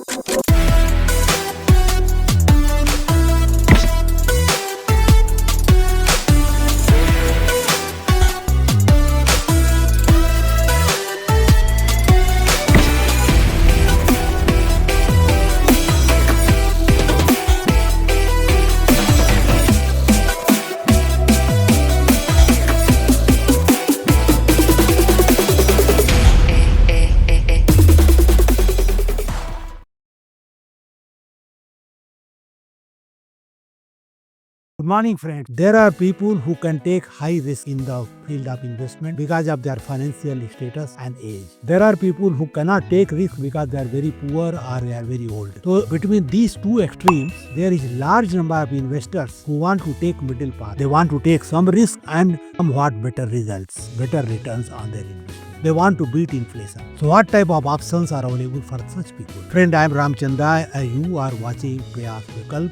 Good morning, friends. There are people who can take high risk in the field of investment because of their financial status and age. There are people who cannot take risk because they are very poor or they are very old. So between these two extremes, there is large number of investors who want to take middle path. They want to take some risk and somewhat better results, better returns on their investment. They want to beat inflation. So what type of options are available for such people? Friend, I am Ramchandra and you are watching Prayas,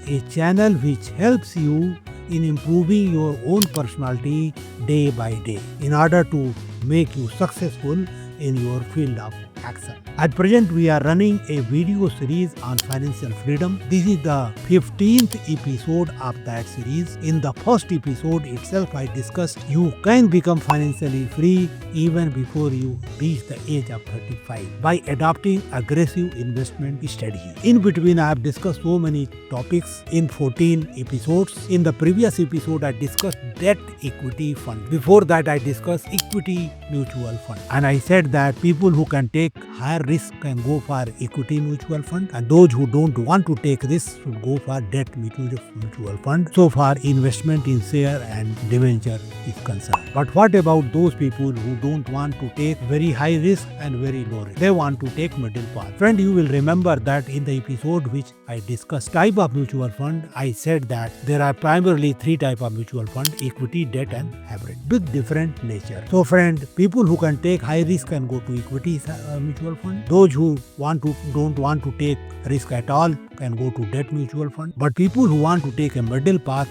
a channel which helps you in improving your own personality day by day in order to make you successful in your field of action. At present, we are running a video series on financial freedom. This is the 15th episode of that series. In the first episode itself, I discussed you can become financially free even before you reach the age of 35 by adopting aggressive investment strategy. In between, I have discussed so many topics in 14 episodes. In the previous episode, I discussed debt equity fund. Before that, I discussed equity mutual fund. And I said that people who can take higher risk can go for equity mutual fund, and those who don't want to take risk should go for debt mutual fund. So far, investment in share and debenture is concerned. But what about those people who don't want to take very high risk and very low risk? They want to take middle path. Friend, you will remember that in the episode which I discussed type of mutual fund, I said that there are primarily three type of mutual fund: equity, debt and hybrid, with different nature. So friend, people who can take high risk can go to equity mutual fund. Those who don't want to take risk at all can go to debt mutual fund. But people who want to take a middle path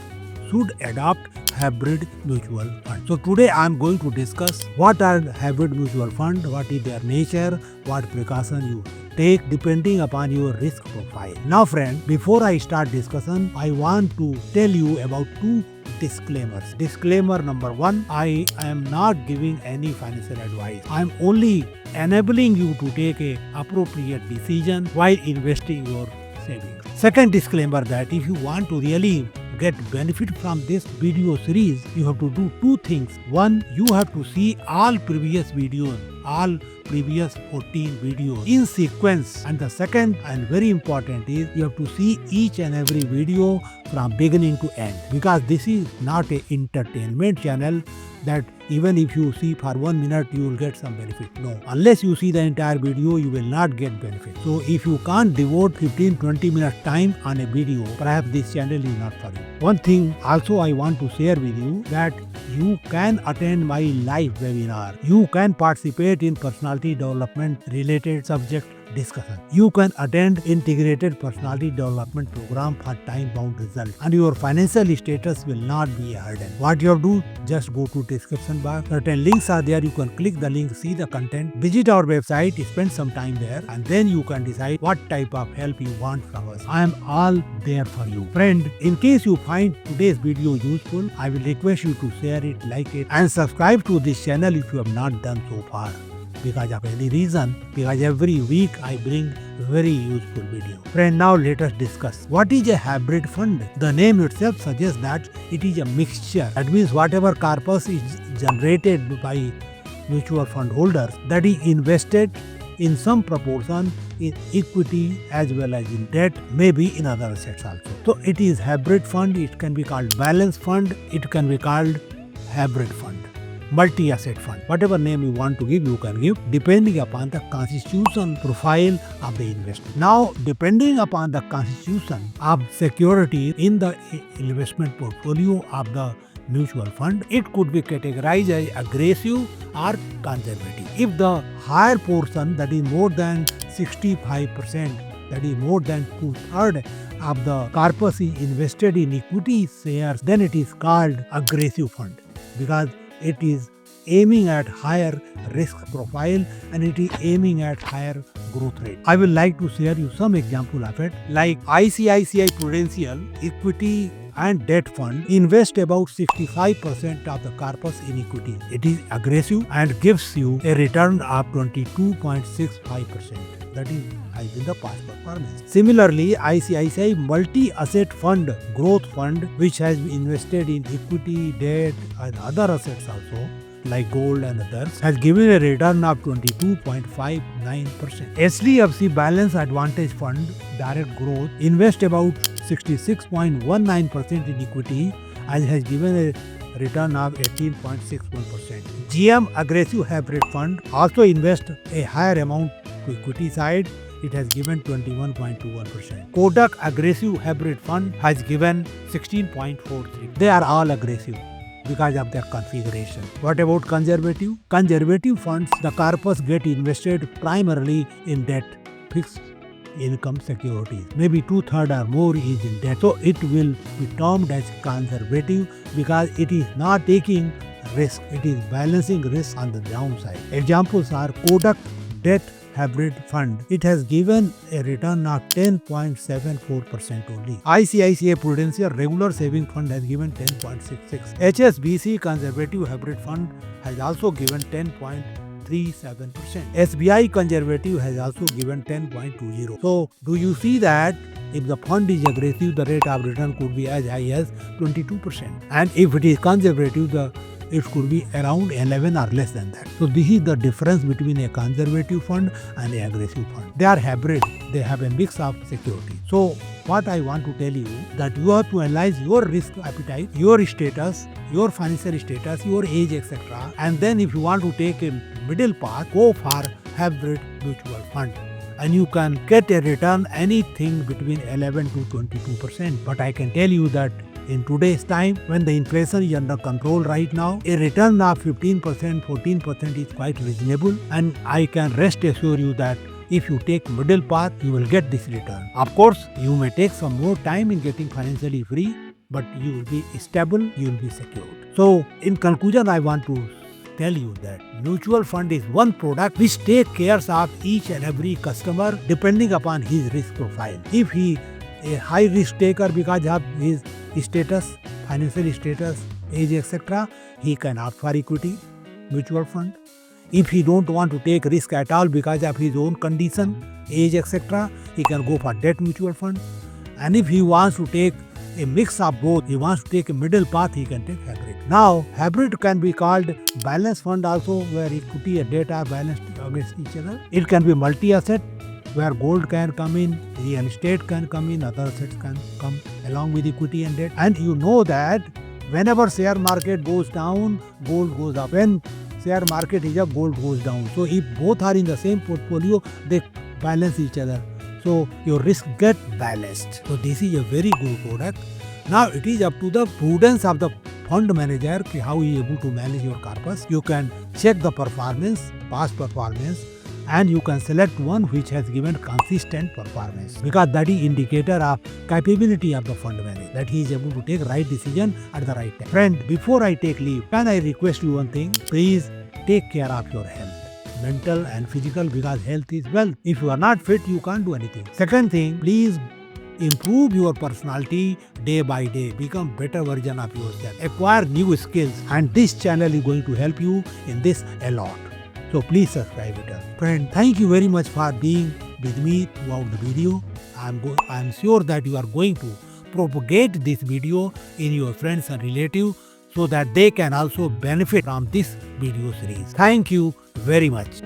should adopt hybrid mutual fund. So today I am going to discuss what are hybrid mutual fund, what is their nature, what precaution you take depending upon your risk profile. Now friend, before I start discussion, I want to tell you about two disclaimers. Disclaimer number one, I am not giving any financial advice. I am only enabling you to take a appropriate decision while investing your savings. Second disclaimer, that if you want to really get benefit from this video series, you have to do two things. One, you have to see all previous videos, all previous 14 videos in sequence. And the second and very important is you have to see each and every video from beginning to end, because this is not a entertainment channel that even if you see for 1 minute you will get some benefit. No, unless you see the entire video you will not get benefit. So if you can't devote 15-20 minutes time on a video, perhaps this channel is not for you. One thing also I want to share with you, that you can attend my live webinar. You can participate in personality development related subject discussion. You can attend integrated personality development program for time bound results, and your financial status will not be a hurdle. What you have to do, just go to description box. Certain links are there. You can click the link, see the content, visit our website, spend some time there, and then you can decide what type of help you want from us. I am all there for you. Friend, in case you find today's video useful, I will request you to share it, like it, and subscribe to this channel if you have not done so far. Because of any reason, because every week I bring very useful video. Friend, now let us discuss what is a hybrid fund. The name itself suggests that it is a mixture. That means whatever corpus is generated by mutual fund holders, that is invested in some proportion in equity as well as in debt, maybe in other assets also. So it is hybrid fund. It can be called balance fund. It can be called hybrid fund, multi-asset fund. Whatever name you want to give, you can give depending upon the constitution profile of the investment. Now, depending upon the constitution of security in the investment portfolio of the mutual fund, it could be categorized as aggressive or conservative. If the higher portion, that is more than 65%, that is more than 2/3 of the corpus is invested in equity shares, then it is called aggressive fund, because it is aiming at higher risk profile and it is aiming at higher growth rate. I will like to share you some example of it. Like ICICI Prudential Equity and Debt Fund invest about 65% of the corpus in equity. It is aggressive and gives you a return of 22.65%. That is has been the past performance. Similarly, ICICI Multi-Asset Fund Growth Fund, which has invested in equity, debt and other assets also, like gold and others, has given a return of 22.59%. HDFC Balance Advantage Fund Direct Growth invest about 66.19% in equity and has given a return of 18.61%. GM Aggressive Hybrid Fund also invest a higher amount to equity side. It has given 21.21%. Kodak Aggressive Hybrid Fund has given 16.43%. They are all aggressive because of their configuration. What about conservative? Conservative funds, the corpus get invested primarily in debt, fixed income securities. Maybe 2/3 or more is in debt. So it will be termed as conservative because it is not taking risk. It is balancing risk on the downside. Examples are Kodak Debt Hybrid Fund. It has given a return of 10.74% only. ICICI Prudential Regular Saving Fund has given 10.66%. HSBC Conservative Hybrid Fund has also given 10.37%. SBI Conservative has also given 10.20%. So, do you see that if the fund is aggressive, the rate of return could be as high as 22%. And if it is conservative, it could be around 11 or less than that. So this is the difference between a conservative fund and an aggressive fund. They are hybrid. They have a mix of security. So what I want to tell you that you have to analyze your risk appetite, your status, your financial status, your age, etc. And then if you want to take a middle path, go for hybrid mutual fund. And you can get a return anything between 11 to 22%. But I can tell you that in today's time, when the inflation is under control right now, a return of 15%, 14% is quite reasonable. And I can rest assure you that if you take middle path, you will get this return. Of course, you may take some more time in getting financially free, but you will be stable, you will be secured. So, in conclusion, I want to tell you that mutual fund is one product which takes care of each and every customer depending upon his risk profile. If he a high risk taker because of his status, financial status, age, etc., he can opt for equity mutual fund. If he don't want to take risk at all because of his own condition, age, etc., he can go for debt mutual fund. And if he wants to take a mix of both, he wants to take a middle path, he can take hybrid. Now, hybrid can be called balance fund also, where equity and debt are balanced against each other. It can be multi-asset, where gold can come in, real estate can come in, other assets can come along with equity and debt. And you know that whenever share market goes down, gold goes up. When share market is up, gold goes down. So if both are in the same portfolio, they balance each other. So your risk get balanced. So this is a very good product. Now it is up to the prudence of the fund manager how he is able to manage your corpus. You can check the performance, past performance, and you can select one which has given consistent performance, because that is indicator of capability of the fund manager, that he is able to take right decision at the right time. Friend, before I take leave, can I request you one thing? Please take care of your health, mental and physical, because health is wealth. If you are not fit, you can't do anything. Second thing, please improve your personality day by day. Become better version of yourself. Acquire new skills, and this channel is going to help you in this a lot. So please subscribe it. Friend, thank you very much for being with me throughout the video. I'm sure that you are going to propagate this video in your friends and relatives so that they can also benefit from this video series. Thank you very much.